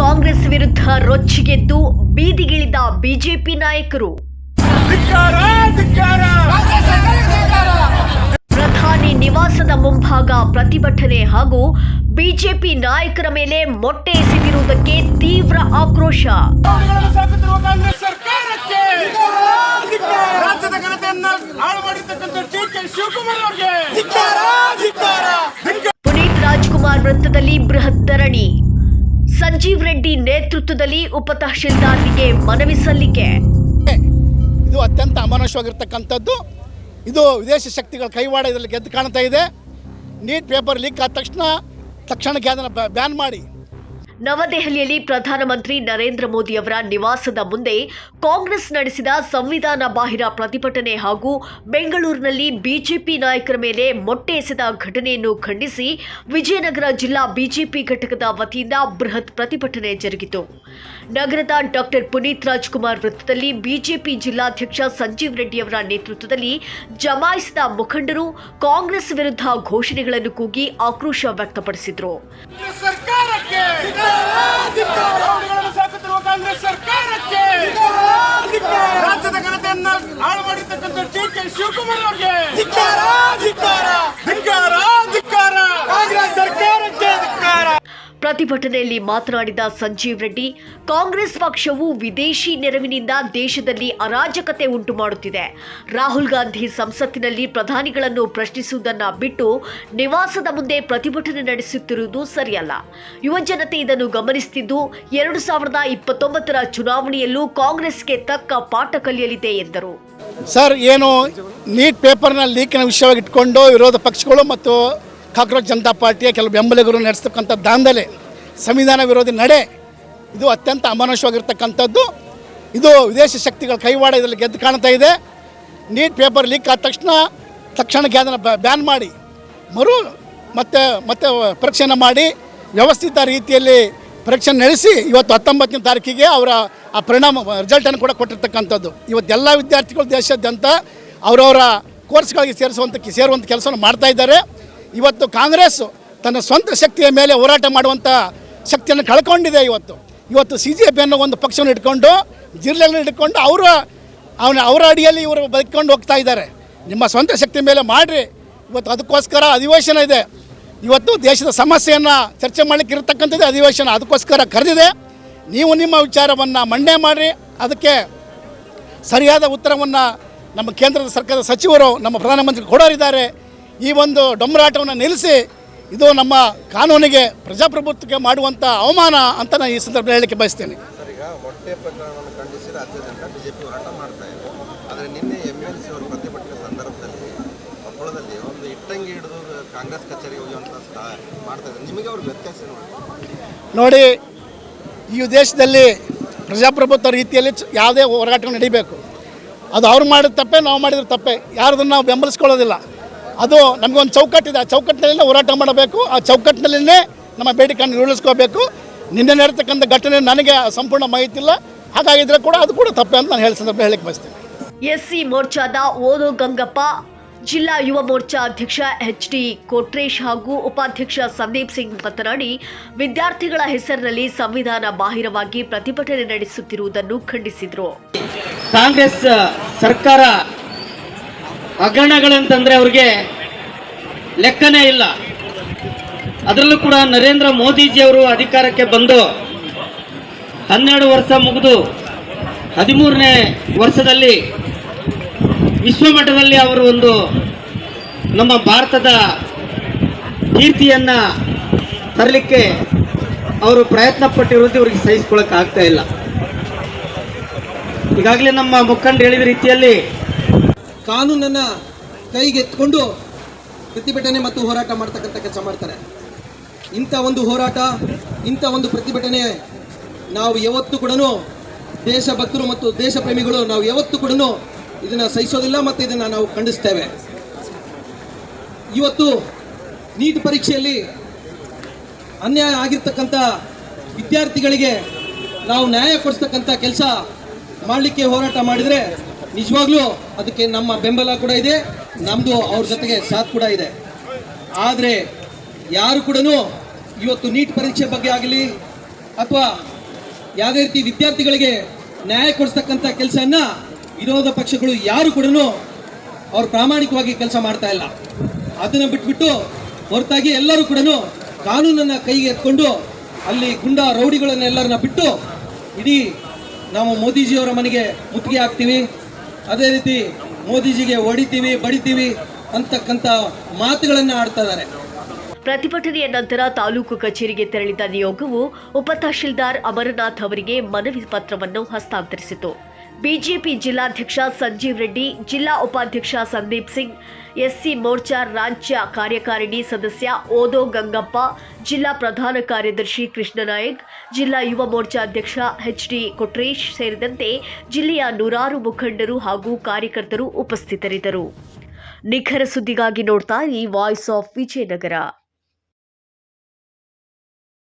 ಕಾಂಗ್ರೆಸ್ ವಿರುದ್ಧ ರೊಚ್ಚಿಗೆದ್ದು ಬೀದಿಗಿಳಿದ ಬಿಜೆಪಿ ನಾಯಕರು. ಪ್ರಧಾನಿ ನಿವಾಸದ ಮುಂಭಾಗ ಪ್ರತಿಭಟನೆ ಹಾಗೂ ಬಿಜೆಪಿ ನಾಯಕರ ಮೇಲೆ ಮೊಟ್ಟೆ ಎಸೆದಿರುವುದಕ್ಕೆ ತೀವ್ರ ಆಕ್ರೋಶ. ಪುನೀತ್ ರಾಜ್ಕುಮಾರ್ ವೃತ್ತದಲ್ಲಿ ಬೃಹತ್ ಧರಣಿ. ಸಂಜೀವ್ ರೆಡ್ಡಿ ನೇತೃತ್ವದಲ್ಲಿ ಉಪತಹಶೀಲ್ದಾರ್ಗೆ ಮನವಿ ಸಲ್ಲಿಕೆ. ಇದು ಅತ್ಯಂತ ಅಮಾನುಷವಾಗಿರ್ತಕ್ಕಂಥದ್ದು. ಇದು ವಿದೇಶಿ ಶಕ್ತಿಗಳ ಕೈವಾಡ ಇದರಲ್ಲಿ ಗೆದ್ದು ಕಾಣ್ತಾ ಇದೆ. ನೀಟ್ ಪೇಪರ್ ಲೀಕ್ ಆದ ತಕ್ಷಣಕ್ಕೆ ಅದನ್ನು ಬ್ಯಾನ್ ಮಾಡಿ. ನವದೆಹಲಿಯಲ್ಲಿ ಪ್ರಧಾನಮಂತ್ರಿ ನರೇಂದ್ರ ಮೋದಿ ಅವರ ನಿವಾಸದ ಮುಂದೆ ಕಾಂಗ್ರೆಸ್ ನಡೆಸಿದ ಸಂವಿಧಾನ ಬಾಹಿರ ಪ್ರತಿಭಟನೆ ಹಾಗೂ ಬೆಂಗಳೂರಿನಲ್ಲಿ ಬಿಜೆಪಿ ನಾಯಕರ ಮೇಲೆ ಮೊಟ್ಟೆ ಎಸೆದ ಘಟನೆಯನ್ನು ಖಂಡಿಸಿ ವಿಜಯನಗರ ಜಿಲ್ಲಾ ಬಿಜೆಪಿ ಘಟಕದ ವತಿಯಿಂದ ಬೃಹತ್ ಪ್ರತಿಭಟನೆ ಜರುಗಿತು. ನಗರದ ಡಾಕ್ಟರ್ ಪುನೀತ್ ರಾಜ್ಕುಮಾರ್ ವೃತ್ತದಲ್ಲಿ ಬಿಜೆಪಿ ಜಿಲ್ಲಾಧ್ಯಕ್ಷ ಸಂಜೀವ್ ರೆಡ್ಡಿ ಅವರ ನೇತೃತ್ವದಲ್ಲಿ ಜಮಾಯಿಸಿದ ಮುಖಂಡರು ಕಾಂಗ್ರೆಸ್ ವಿರುದ್ಧ ಘೋಷಣೆಗಳನ್ನು ಕೂಗಿ ಆಕ್ರೋಶ ವ್ಯಕ್ತಪಡಿಸಿದರು. ರಾಜ್ಯದ ಘನತೆಯನ್ನು ಹಾಳು ಮಾಡಿರ್ತಕ್ಕಂಥ ಡಿ.ಕೆ. ಶಿವಕುಮಾರ್ ಅವರಿಗೆ ಕಾಂಗ್ರೆಸ್ ಸರ್ಕಾರಕ್ಕೆ ಧಿಕ್ಕಾರ. ಪ್ರತಿಭಟನೆಯಲ್ಲಿ ಮಾತನಾಡಿದ ಸಂಜೀವ್ ರೆಡ್ಡಿ, ಕಾಂಗ್ರೆಸ್ ಪಕ್ಷವು ವಿದೇಶಿ ನೆರವಿನಿಂದ ದೇಶದಲ್ಲಿ ಅರಾಜಕತೆ ಉಂಟು ಮಾಡುತ್ತಿದೆ. ರಾಹುಲ್ ಗಾಂಧಿ ಸಂಸತ್ತಿನಲ್ಲಿ ಪ್ರಧಾನಿಗಳನ್ನು ಪ್ರಶ್ನಿಸುವುದನ್ನು ಬಿಟ್ಟು ನಿವಾಸದ ಮುಂದೆ ಪ್ರತಿಭಟನೆ ನಡೆಸುತ್ತಿರುವುದು ಸರಿಯಲ್ಲ. ಯುವಜನತೆ ಇದನ್ನು ಗಮನಿಸುತ್ತಿದ್ದು 2029ರ ಚುನಾವಣೆಯಲ್ಲೂ ಕಾಂಗ್ರೆಸ್ಗೆ ತಕ್ಕ ಪಾಠ ಕಲಿಯಲಿದೆ ಎಂದರು. ಸರ್, ಏನು ನೀಟ್ ಪೇಪರ್ನ ಲೀಕಿನ ವಿಷಯವಾಗಿ ಇಟ್ಕೊಂಡು ವಿರೋಧ ಪಕ್ಷಗಳು ಮತ್ತು ಕಾಕ್ರೋಚ್ ಜನತಾ ಪಾರ್ಟಿಯ ಕೆಲವು ಬೆಂಬಲಿಗರು ನಡೆಸ್ತಕ್ಕಂಥ ದಾಂಧಲೆ, ಸಂವಿಧಾನ ವಿರೋಧಿ ನಡೆ, ಇದು ಅತ್ಯಂತ ಅಮಾನುಷವಾಗಿರ್ತಕ್ಕಂಥದ್ದು. ಇದು ವಿದೇಶಿ ಶಕ್ತಿಗಳ ಕೈವಾಡ ಇದರಲ್ಲಿ ಗೆದ್ದು ಕಾಣ್ತಾ ಇದೆ. ನೀಟ್ ಪೇಪರ್ ಲೀಕ್ ಆದ ತಕ್ಷಣಕ್ಕೆ ಅದನ್ನು ಬ್ಯಾನ್ ಮಾಡಿ ಮತ್ತೆ ಪರೀಕ್ಷೆಯನ್ನು ಮಾಡಿ ವ್ಯವಸ್ಥಿತ ರೀತಿಯಲ್ಲಿ ಪರೀಕ್ಷೆ ನಡೆಸಿ ಇವತ್ತು 19ನೇ ತಾರೀಕಿಗೆ ಅವರ ಆ ರಿಸಲ್ಟನ್ನು ಕೂಡ ಕೊಟ್ಟಿರ್ತಕ್ಕಂಥದ್ದು. ಇವತ್ತೆಲ್ಲ ವಿದ್ಯಾರ್ಥಿಗಳು ದೇಶಾದ್ಯಂತ ಅವರವರ ಕೋರ್ಸ್ಗಳಿಗೆ ಸೇರುವಂಥ ಕೆಲಸವನ್ನು ಮಾಡ್ತಾ ಇದ್ದಾರೆ. ಇವತ್ತು ಕಾಂಗ್ರೆಸ್ ತನ್ನ ಸ್ವಂತ ಶಕ್ತಿಯ ಮೇಲೆ ಹೋರಾಟ ಮಾಡುವಂಥ ಶಕ್ತಿಯನ್ನು ಕಳ್ಕೊಂಡಿದೆ. ಇವತ್ತು CJP ಅನ್ನೋ ಒಂದು ಪಕ್ಷವನ್ನು ಇಟ್ಕೊಂಡು ಜಿಲ್ಲೆಗಳನ್ನು ಇಟ್ಕೊಂಡು ಅವರ ಅಡಿಯಲ್ಲಿ ಇವರು ಬದುಕೊಂಡು ಹೋಗ್ತಾ ಇದ್ದಾರೆ. ನಿಮ್ಮ ಸ್ವಂತ ಶಕ್ತಿ ಮೇಲೆ ಮಾಡಿರಿ. ಇವತ್ತು ಅದಕ್ಕೋಸ್ಕರ ಅಧಿವೇಶನ ಇದೆ. ಇವತ್ತು ದೇಶದ ಸಮಸ್ಯೆಯನ್ನು ಚರ್ಚೆ ಮಾಡಲಿಕ್ಕೆ ಇರತಕ್ಕಂಥದ್ದು ಅಧಿವೇಶನ, ಅದಕ್ಕೋಸ್ಕರ ಕರೆದಿದೆ. ನೀವು ನಿಮ್ಮ ವಿಚಾರವನ್ನು ಮಂಡನೆ ಮಾಡಿರಿ. ಅದಕ್ಕೆ ಸರಿಯಾದ ಉತ್ತರವನ್ನು ನಮ್ಮ ಕೇಂದ್ರದ ಸರ್ಕಾರದ ಸಚಿವರು, ನಮ್ಮ ಪ್ರಧಾನಮಂತ್ರಿ ಕೊಡೋರಿದ್ದಾರೆ. ಈ ಒಂದು ಡೊಂಬರಾಟವನ್ನು ನಿಲ್ಲಿಸಿ, ಇದು ನಮ್ಮ ಕಾನೂನಿಗೆ, ಪ್ರಜಾಪ್ರಭುತ್ವಕ್ಕೆ ಮಾಡುವಂಥ ಅವಮಾನ ಅಂತ ನಾನು ಈ ಸಂದರ್ಭದಲ್ಲಿ ಹೇಳಲಿಕ್ಕೆ ಬಯಸ್ತೇನೆ. ಸರ್, ಈಗ ಮೊಟ್ಟೆ ಪ್ರಕರಣವನ್ನು ಖಂಡಿಸಿ ರಾಜ್ಯಾದ್ಯಂತ ಬಿಜೆಪಿ ಹೋರಾಟ ಮಾಡ್ತಾ ಇದೆ. ಆದರೆ ನಿನ್ನೆ MLC ಅವರು ಪ್ರತಿಭಟನೆ ಸಂದರ್ಭದಲ್ಲಿ ಕೊಪ್ಪಳದಲ್ಲಿ ಒಂದು ಇಟ್ಟಂಗಿ ಹಿಡಿದು ಕಾಂಗ್ರೆಸ್ ಕಚೇರಿಗೆ ಹೋಗುವಂಥ ಮಾಡ್ತಾ ಇದ್ದಾರೆ. ನಿಮಗೆ ಅವ್ರ ವ್ಯತ್ಯಾಸ ನೋಡಿ, ಈ ದೇಶದಲ್ಲಿ ಪ್ರಜಾಪ್ರಭುತ್ವ ರೀತಿಯಲ್ಲಿ ಯಾವುದೇ ಹೋರಾಟ ನಡೀಬೇಕು. ಅದು ಅವ್ರು ಮಾಡಿದ ತಪ್ಪೆ, ನಾವು ಮಾಡಿದ್ರೆ ತಪ್ಪೆ, ಯಾರದನ್ನು ನಾವು ಬೆಂಬಲಿಸ್ಕೊಳ್ಳೋದಿಲ್ಲ. ಅದು ನಮಗೊಂದು ಚೌಕಟ್ಟಿದೆ. ಆ ಚೌಕಟ್ಟಿನಲ್ಲೇ ಹೋರಾಟ ಮಾಡಬೇಕು. ಆ ಚೌಕಟ್ಟಿನಲ್ಲೇ ನಮ್ಮ ಬೇಡಿಕೆಯನ್ನು ಈಡೇರಿಸ್ಕೋಬೇಕು. ನಿನ್ನೆ ನಡೆತಕ್ಕಂಥ ಘಟನೆ ನನಗೆ ಸಂಪೂರ್ಣ ಮಾಹಿತಿ ಇಲ್ಲ. ಹಾಗಾಗಿದ್ರೆ ಕೂಡ ಅದು ಕೂಡ ತಪ್ಪೆ ಅಂತ ನಾನು ಹೇಳಲಿಕ್ಕೆ ಬಯಸ್ತೇನೆ. SC ಮೋರ್ಚಾದ ಓದೋ ಗಂಗಪ್ಪ, ಜಿಲ್ಲಾ ಯುವ ಮೋರ್ಚಾ ಅಧ್ಯಕ್ಷ HD ಕೊಟ್ರೇಶ್ ಹಾಗೂ ಉಪಾಧ್ಯಕ್ಷ ಸಂದೀಪ್ ಸಿಂಗ್ ಮಾತನಾಡಿ, ವಿದ್ಯಾರ್ಥಿಗಳ ಹೆಸರಿನಲ್ಲಿ ಸಂವಿಧಾನ ಬಾಹಿರವಾಗಿ ಪ್ರತಿಭಟನೆ ನಡೆಸುತ್ತಿರುವುದನ್ನು ಖಂಡಿಸಿದರು. ಕಾಂಗ್ರೆಸ್ ಸರ್ಕಾರ ಹಗರಣಗಳಂತಂದ್ರೆ ಅವ್ರಿಗೆ ಲೆಕ್ಕನೇ ಇಲ್ಲ. ಅದರಲ್ಲೂ ಕೂಡ ನರೇಂದ್ರ ಮೋದಿಜಿಯವರು ಅಧಿಕಾರಕ್ಕೆ ಬಂದು 12 ವರ್ಷ ಮುಗಿದು 13ನೇ ವರ್ಷದಲ್ಲಿ ವಿಶ್ವಮಟ್ಟದಲ್ಲಿ ಅವರು ಒಂದು ನಮ್ಮ ಭಾರತದ ಕೀರ್ತಿಯನ್ನು ತರಲಿಕ್ಕೆ ಅವರು ಪ್ರಯತ್ನ ಪಟ್ಟಿರುವುದು ಇವರಿಗೆ ಸಹಿಸಿಕೊಳ್ಳಕ್ಕೆ ಆಗ್ತಾ ಇಲ್ಲ. ಈಗಾಗಲೇ ನಮ್ಮ ಮುಖಂಡರು ಹೇಳಿದ ರೀತಿಯಲ್ಲಿ ಕಾನೂನನ್ನು ಕೈಗೆತ್ತಿಕೊಂಡು ಪ್ರತಿಭಟನೆ ಮತ್ತು ಹೋರಾಟ ಮಾಡ್ತಕ್ಕಂಥ ಕೆಲಸ ಮಾಡ್ತಾರೆ. ಇಂಥ ಒಂದು ಹೋರಾಟ, ಇಂಥ ಒಂದು ಪ್ರತಿಭಟನೆ ನಾವು ಯಾವತ್ತೂ ಕೂಡ ದೇಶಭಕ್ತರು ಮತ್ತು ದೇಶ ಪ್ರೇಮಿಗಳು ನಾವು ಯಾವತ್ತೂ ಕೂಡ ಇದನ್ನು ಸಹಿಸೋದಿಲ್ಲ ಮತ್ತು ಇದನ್ನು ನಾವು ಖಂಡಿಸ್ತೇವೆ. ಇವತ್ತು ನೀಟ್ ಪರೀಕ್ಷೆಯಲ್ಲಿ ಅನ್ಯಾಯ ಆಗಿರ್ತಕ್ಕಂಥ ವಿದ್ಯಾರ್ಥಿಗಳಿಗೆ ನಾವು ನ್ಯಾಯ ಕೊಡಿಸ್ತಕ್ಕಂಥ ಕೆಲಸ ಮಾಡಲಿಕ್ಕೆ ಹೋರಾಟ ಮಾಡಿದರೆ ನಿಜವಾಗ್ಲೂ ಅದಕ್ಕೆ ನಮ್ಮ ಬೆಂಬಲ ಕೂಡ ಇದೆ, ನಮ್ಮದು ಅವ್ರ ಜೊತೆಗೆ ಸಾಥ್ ಕೂಡ ಇದೆ. ಆದರೆ ಯಾರು ಕೂಡ ಇವತ್ತು ನೀಟ್ ಪರೀಕ್ಷೆ ಬಗ್ಗೆ ಆಗಲಿ ಅಥವಾ ಯಾವುದೇ ರೀತಿ ವಿದ್ಯಾರ್ಥಿಗಳಿಗೆ ನ್ಯಾಯ ಕೊಡಿಸ್ತಕ್ಕಂಥ ಕೆಲಸವನ್ನ ವಿರೋಧ ಪಕ್ಷಗಳು ಯಾರು ಕೂಡ ಅವ್ರು ಪ್ರಾಮಾಣಿಕವಾಗಿ ಕೆಲಸ ಮಾಡ್ತಾ ಇಲ್ಲ. ಅದನ್ನು ಬಿಟ್ಬಿಟ್ಟು ಹೊರತಾಗಿ ಎಲ್ಲರೂ ಕೂಡ ಕಾನೂನನ್ನು ಕೈಗೆ ಎತ್ಕೊಂಡು ಅಲ್ಲಿ ಗುಂಡ ರೌಡಿಗಳನ್ನೆಲ್ಲರನ್ನ ಬಿಟ್ಟು ಇಡೀ ನಾವು ಮೋದಿಜಿಯವರ ಮನೆಗೆ ಮುತ್ತಿಗೆ ಹಾಕ್ತೀವಿ, ಅದೇ ರೀತಿ ಮೋದಿಜಿಗೆ ಹೊಡಿತೀವಿ ಬಡಿತೀವಿ ಅಂತಕ್ಕಂಥ ಮಾತುಗಳನ್ನು ಆಡ್ತಾ ಇದ್ದಾರೆ. ಪ್ರತಿಭಟನೆಯ ನಂತರ ತಾಲೂಕು ಕಚೇರಿಗೆ ತೆರಳಿದ ನಿಯೋಗವು ಉಪತಹಶೀಲ್ದಾರ್ ಅಮರನಾಥ್ ಅವರಿಗೆ ಮನವಿ ಪತ್ರವನ್ನು ಹಸ್ತಾಂತರಿಸಿತು. ಬಿಜೆಪಿ ಜಿಲ್ಲಾಧ್ಯಕ್ಷ ಸಂಜೀವ್ ರೆಡ್ಡಿ, ಜಿಲ್ಲಾ ಉಪಾಧ್ಯಕ್ಷ ಸಂದೀಪ್ ಸಿಂಗ್, ಎಸ್ಸಿ ಮೋರ್ಚಾ ರಾಜ್ಯ ಕಾರ್ಯಕಾರಿಣಿ ಸದಸ್ಯ ಓದೋ ಗಂಗಪ್ಪ, ಜಿಲ್ಲಾ ಪ್ರಧಾನ ಕಾರ್ಯದರ್ಶಿ ಕೃಷ್ಣನಾಯಕ್, ಜಿಲ್ಲಾ ಯುವ ಮೋರ್ಚಾ ಅಧ್ಯಕ್ಷ ಎಚ್ಡಿ ಕೊಟ್ರೇಶ್ ಸೇರಿದಂತೆ ಜಿಲ್ಲೆಯ ನೂರಾರು ಮುಖಂಡರು ಹಾಗೂ ಕಾರ್ಯಕರ್ತರು ಉಪಸ್ಥಿತರಿದ್ದರು. ನಿಖರ ಸುದ್ದಿಗಾಗಿ ನೋಡ್ತಾ ಇರಿ ವಾಯ್ಸ್ ಆಫ್ ವಿಜಯನಗರ.